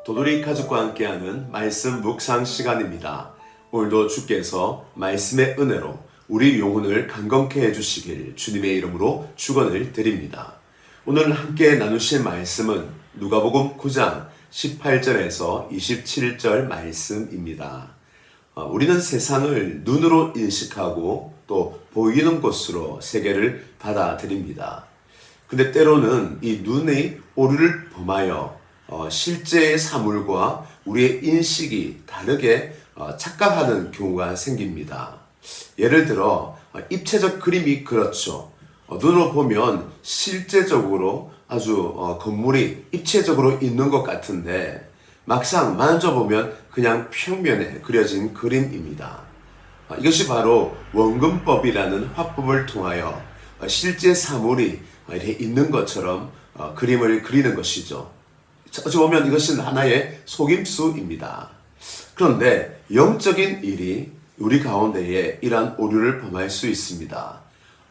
도돌이 가족과 함께하는 말씀 묵상 시간입니다. 오늘도 주께서 말씀의 은혜로 우리 영혼을 강건케 해주시길 주님의 이름으로 축원을 드립니다. 오늘 함께 나누실 말씀은 누가복음 9장 18절에서 27절 말씀입니다. 우리는 세상을 눈으로 인식하고 또 보이는 것으로 세계를 받아들입니다. 근데 때로는 이 눈의 오류를 범하여 실제의 사물과 우리의 인식이 다르게 착각하는 경우가 생깁니다. 예를 들어 입체적 그림이 그렇죠. 눈으로 보면 실제적으로 아주 건물이 입체적으로 있는 것 같은데 막상 만져보면 그냥 평면에 그려진 그림입니다. 이것이 바로 원근법이라는 화법을 통하여 실제 사물이 이렇게 있는 것처럼 그림을 그리는 것이죠. 어찌 보면 이것은 하나의 속임수입니다. 그런데 영적인 일이 우리 가운데에 이러한 오류를 범할 수 있습니다.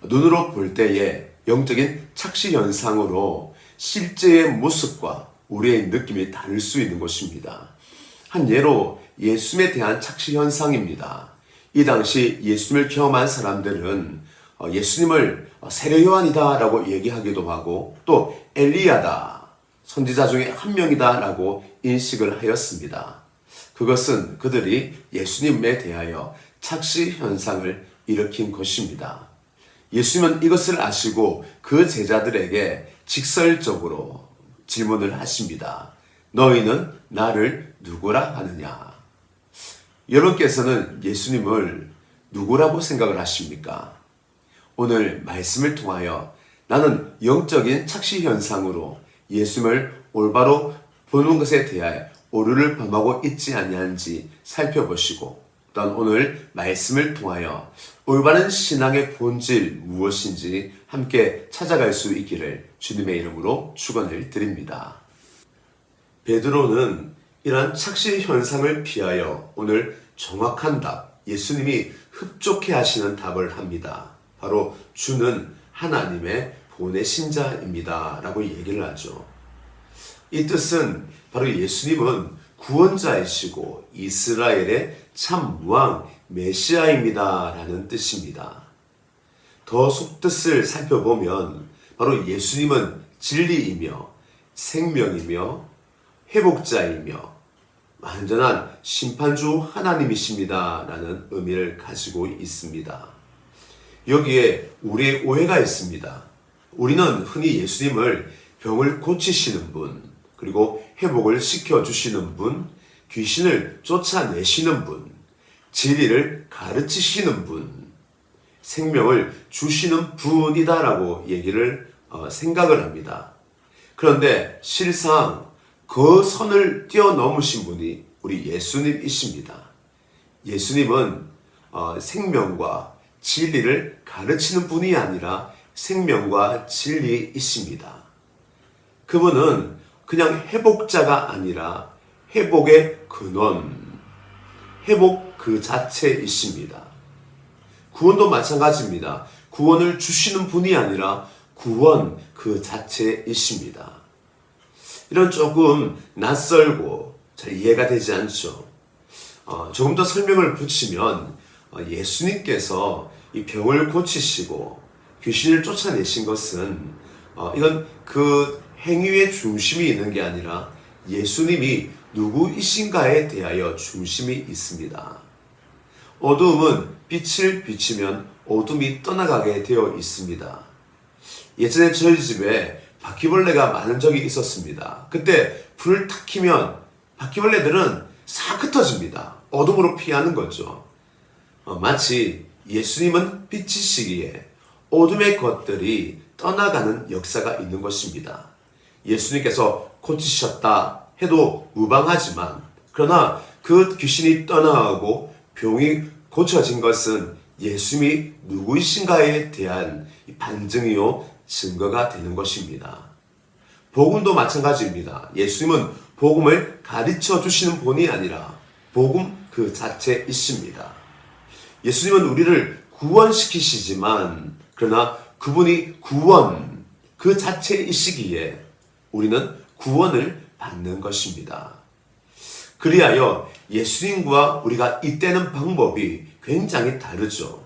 눈으로 볼 때에 영적인 착시 현상으로 실제의 모습과 우리의 느낌이 다를 수 있는 것입니다. 한 예로 예수님에 대한 착시 현상입니다. 이 당시 예수님을 경험한 사람들은 예수님을 세례 요한이다 라고 얘기하기도 하고 또 엘리야다, 선지자 중에 한 명이다 라고 인식을 하였습니다. 그것은 그들이 예수님에 대하여 착시 현상을 일으킨 것입니다. 예수님은 이것을 아시고 그 제자들에게 직설적으로 질문을 하십니다. 너희는 나를 누구라 하느냐? 여러분께서는 예수님을 누구라고 생각을 하십니까? 오늘 말씀을 통하여 나는 영적인 착시 현상으로 예수님을 올바로 보는 것에 대하여 오류를 범하고 있지 아니한지 살펴보시고 또한 오늘 말씀을 통하여 올바른 신앙의 본질 무엇인지 함께 찾아갈 수 있기를 주님의 이름으로 축원을 드립니다. 베드로는 이러한 착시 현상을 피하여 오늘 정확한 답, 예수님이 흡족해 하시는 답을 합니다. 바로 주는 하나님의 보내신 자입니다 라고 얘기를 하죠. 이 뜻은 바로 예수님은 구원자이시고 이스라엘의 참 왕 메시아입니다 라는 뜻입니다. 더 속뜻을 살펴보면 바로 예수님은 진리이며 생명이며 회복자이며 완전한 심판주 하나님이십니다 라는 의미를 가지고 있습니다. 여기에 우리의 오해가 있습니다. 우리는 흔히 예수님을 병을 고치시는 분, 그리고 회복을 시켜주시는 분, 귀신을 쫓아내시는 분, 진리를 가르치시는 분, 생명을 주시는 분이다라고 얘기를 생각을 합니다. 그런데 실상 그 선을 뛰어넘으신 분이 우리 예수님이십니다. 예수님은 생명과 진리를 가르치는 분이 아니라 생명과 진리이십니다. 그분은 그냥 회복자가 아니라 회복의 근원, 회복 그 자체이십니다. 구원도 마찬가지입니다. 구원을 주시는 분이 아니라 구원 그 자체이십니다. 이런 조금 낯설고 잘 이해가 되지 않죠. 조금 더 설명을 붙이면 예수님께서 이 병을 고치시고 귀신을 쫓아내신 것은 이건 그 행위의 중심이 있는 게 아니라 예수님이 누구이신가에 대하여 중심이 있습니다. 어두움은 빛을 비치면 어둠이 떠나가게 되어 있습니다. 예전에 저희 집에 바퀴벌레가 많은 적이 있었습니다. 그때 불을 탁 켜면 바퀴벌레들은 싹 흩어집니다. 어둠으로 피하는 거죠. 마치 예수님은 빛이시기에 어둠의 것들이 떠나가는 역사가 있는 것입니다. 예수님께서 고치셨다 해도 무방하지만 그러나 그 귀신이 떠나가고 병이 고쳐진 것은 예수님이 누구이신가에 대한 반증이요 증거가 되는 것입니다. 복음도 마찬가지입니다. 예수님은 복음을 가르쳐 주시는 분이 아니라 복음 그 자체이십니다. 예수님은 우리를 구원시키시지만 그러나 그분이 구원 그 자체이시기에 우리는 구원을 받는 것입니다. 그리하여 예수님과 우리가 잇대는 방법이 굉장히 다르죠.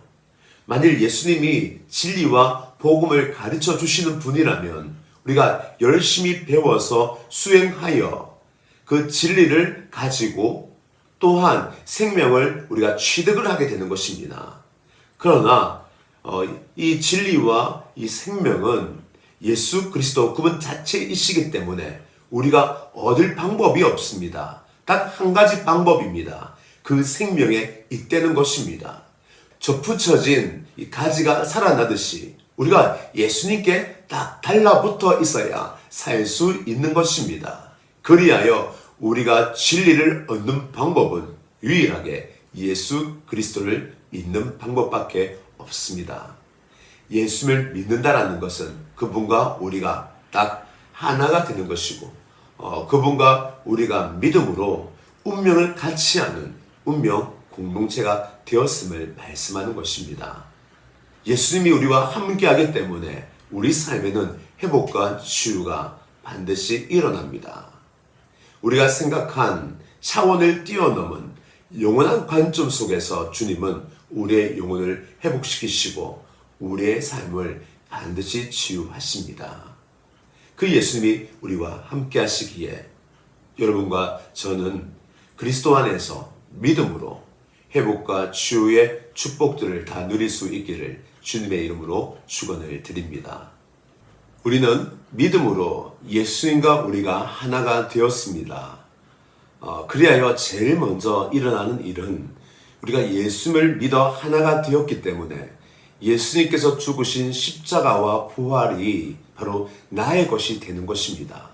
만일 예수님이 진리와 복음을 가르쳐 주시는 분이라면 우리가 열심히 배워서 수행하여 그 진리를 가지고 또한 생명을 우리가 취득을 하게 되는 것입니다. 그러나 이 진리와 이 생명은 예수 그리스도 그분 자체이시기 때문에 우리가 얻을 방법이 없습니다. 딱 한 가지 방법입니다. 그 생명에 잇대는 것입니다. 접붙여진 이 가지가 살아나듯이 우리가 예수님께 딱 달라붙어 있어야 살 수 있는 것입니다. 그리하여 우리가 진리를 얻는 방법은 유일하게 예수 그리스도를 믿는 방법밖에 없습니다. 예수를 믿는다라는 것은 그분과 우리가 딱 하나가 되는 것이고 그분과 우리가 믿음으로 운명을 같이 하는 운명 공동체가 되었음을 말씀하는 것입니다. 예수님이 우리와 함께하기 때문에 우리 삶에는 회복과 치유가 반드시 일어납니다. 우리가 생각한 차원을 뛰어넘은 영원한 관점 속에서 주님은 우리의 영혼을 회복시키시고 우리의 삶을 반드시 치유하십니다. 그 예수님이 우리와 함께 하시기에 여러분과 저는 그리스도 안에서 믿음으로 회복과 치유의 축복들을 다 누릴 수 있기를 주님의 이름으로 축원을 드립니다. 우리는 믿음으로 예수님과 우리가 하나가 되었습니다. 그리하여 제일 먼저 일어나는 일은 우리가 예수님을 믿어 하나가 되었기 때문에 예수님께서 죽으신 십자가와 부활이 바로 나의 것이 되는 것입니다.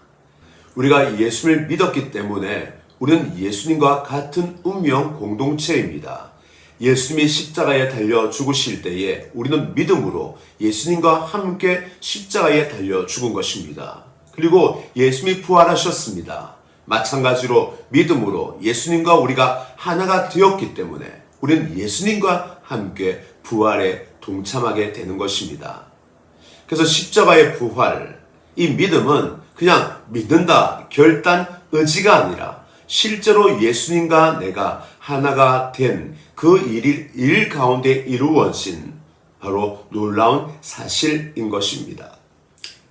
우리가 예수님을 믿었기 때문에 우리는 예수님과 같은 운명 공동체입니다. 예수님이 십자가에 달려 죽으실 때에 우리는 믿음으로 예수님과 함께 십자가에 달려 죽은 것입니다. 그리고 예수님이 부활하셨습니다. 마찬가지로 믿음으로 예수님과 우리가 하나가 되었기 때문에 우리는 예수님과 함께 부활에 동참하게 되는 것입니다. 그래서 십자가의 부활, 이 믿음은 그냥 믿는다, 결단, 의지가 아니라 실제로 예수님과 내가 하나가 된 그 일 가운데 이루어진 바로 놀라운 사실인 것입니다.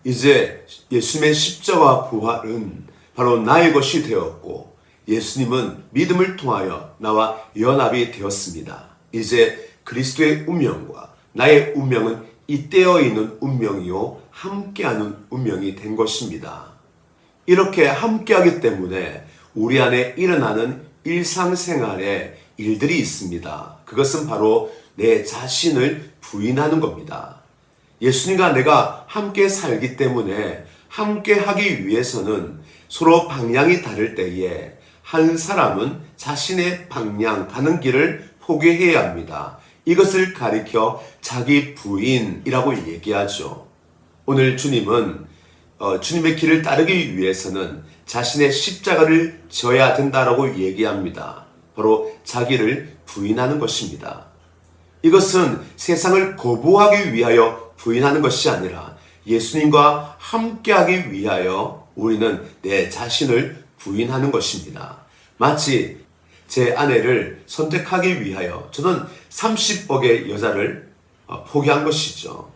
이제 예수님의 십자가 부활은 바로 나의 것이 되었고 예수님은 믿음을 통하여 나와 연합이 되었습니다. 이제 그리스도의 운명과 나의 운명은 잇대어 있는 운명이요 함께하는 운명이 된 것입니다. 이렇게 함께하기 때문에 우리 안에 일어나는 일상생활에 일들이 있습니다. 그것은 바로 내 자신을 부인하는 겁니다. 예수님과 내가 함께 살기 때문에 함께 하기 위해서는 서로 방향이 다를 때에 한 사람은 자신의 방향, 가는 길을 포기해야 합니다. 이것을 가리켜 자기 부인이라고 얘기하죠. 오늘 주님은 주님의 길을 따르기 위해서는 자신의 십자가를 져야 된다라고 얘기합니다. 바로 자기를 부인하는 것입니다. 이것은 세상을 거부하기 위하여 부인하는 것이 아니라 예수님과 함께하기 위하여 우리는 내 자신을 부인하는 것입니다. 마치 제 아내를 선택하기 위하여 저는 30억의 여자를 포기한 것이죠.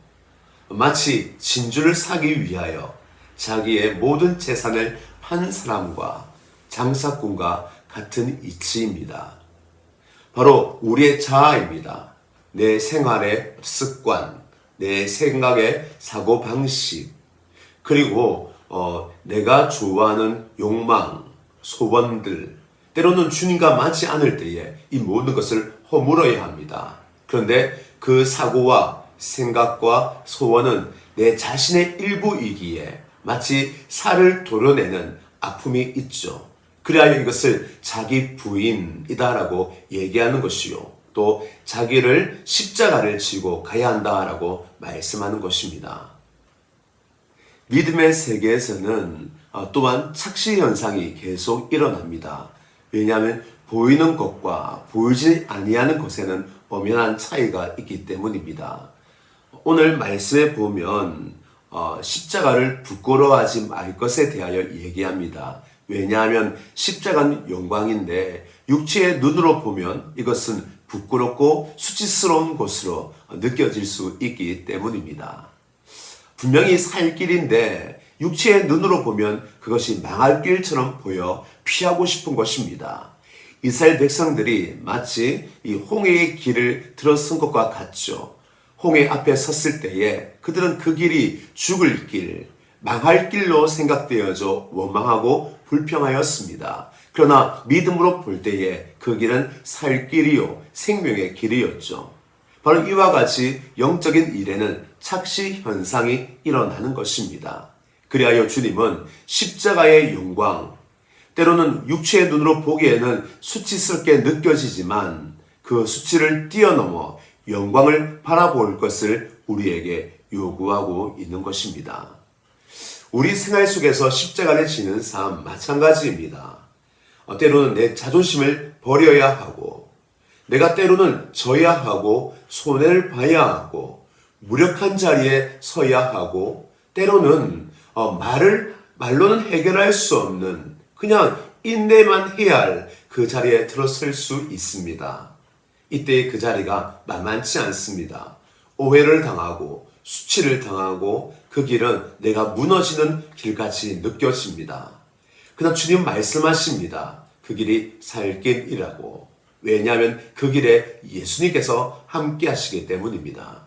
마치 진주를 사기 위하여 자기의 모든 재산을 판 사람과 장사꾼과 같은 이치입니다. 바로 우리의 자아입니다. 내 생활의 습관, 내 생각의 사고방식, 그리고 내가 좋아하는 욕망, 소원들, 때로는 주님과 맞지 않을 때에 이 모든 것을 허물어야 합니다. 그런데 그 사고와 생각과 소원은 내 자신의 일부이기에 마치 살을 도려내는 아픔이 있죠. 그리하여 이것을 자기 부인이다라고 얘기하는 것이요. 또 자기를 십자가를 지고 가야 한다라고 말씀하는 것입니다. 믿음의 세계에서는 또한 착시 현상이 계속 일어납니다. 왜냐하면 보이는 것과 보이지 아니하는 것에는 엄연한 차이가 있기 때문입니다. 오늘 말씀에 보면 십자가를 부끄러워하지 말 것에 대하여 얘기합니다. 왜냐하면 십자가는 영광인데 육체의 눈으로 보면 이것은 부끄럽고 수치스러운 것으로 느껴질 수 있기 때문입니다. 분명히 살 길인데 육체의 눈으로 보면 그것이 망할 길처럼 보여 피하고 싶은 것입니다. 이스라엘 백성들이 마치 이 홍해의 길을 들어선 것과 같죠. 홍해 앞에 섰을 때에 그들은 그 길이 죽을 길, 망할 길로 생각되어져 원망하고 불평하였습니다. 그러나 믿음으로 볼 때에 그 길은 살 길이요 생명의 길이었죠. 바로 이와 같이 영적인 일에는 착시 현상이 일어나는 것입니다. 그리하여 주님은 십자가의 영광, 때로는 육체의 눈으로 보기에는 수치스럽게 느껴지지만 그 수치를 뛰어넘어 영광을 바라볼 것을 우리에게 요구하고 있는 것입니다. 우리 생활 속에서 십자가를 지는 삶 마찬가지입니다. 때로는 내 자존심을 버려야 하고, 내가 때로는 져야 하고, 손해를 봐야 하고, 무력한 자리에 서야 하고, 때로는 말로는 해결할 수 없는 그냥 인내만 해야 할 그 자리에 들어설 수 있습니다. 이때 그 자리가 만만치 않습니다. 오해를 당하고 수치를 당하고 그 길은 내가 무너지는 길같이 느껴집니다. 그러나 주님 말씀하십니다. 그 길이 살 길이라고. 왜냐하면 그 길에 예수님께서 함께 하시기 때문입니다.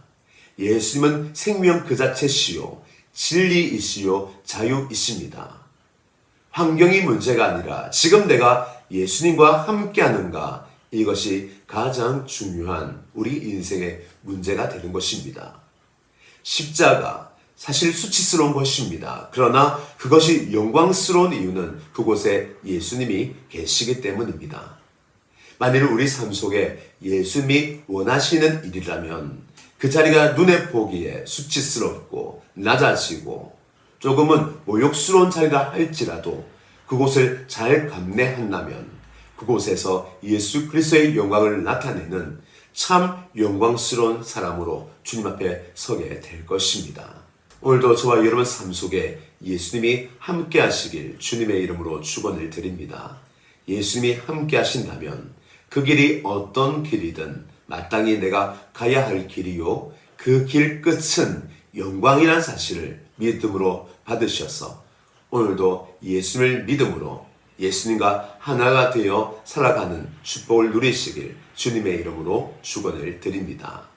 예수님은 생명 그 자체시요 진리이시요 자유이십니다. 환경이 문제가 아니라 지금 내가 예수님과 함께 하는가, 이것이 가장 중요한 우리 인생의 문제가 되는 것입니다. 십자가, 사실 수치스러운 것입니다. 그러나 그것이 영광스러운 이유는 그곳에 예수님이 계시기 때문입니다. 만일 우리 삶 속에 예수님이 원하시는 일이라면 그 자리가 눈에 보기에 수치스럽고 낮아지고 조금은 모욕스러운 자리라 할지라도 그곳을 잘 감내한다면 그곳에서 예수 그리스도의 영광을 나타내는 참 영광스러운 사람으로 주님 앞에 서게 될 것입니다. 오늘도 저와 여러분 삶 속에 예수님이 함께 하시길 주님의 이름으로 축원을 드립니다. 예수님이 함께 하신다면 그 길이 어떤 길이든 마땅히 내가 가야 할 길이요 그 길 끝은 영광이라는 사실을 믿음으로 받으셔서 오늘도 예수님을 믿음으로 예수님과 하나가 되어 살아가는 축복을 누리시길 주님의 이름으로 축원을 드립니다.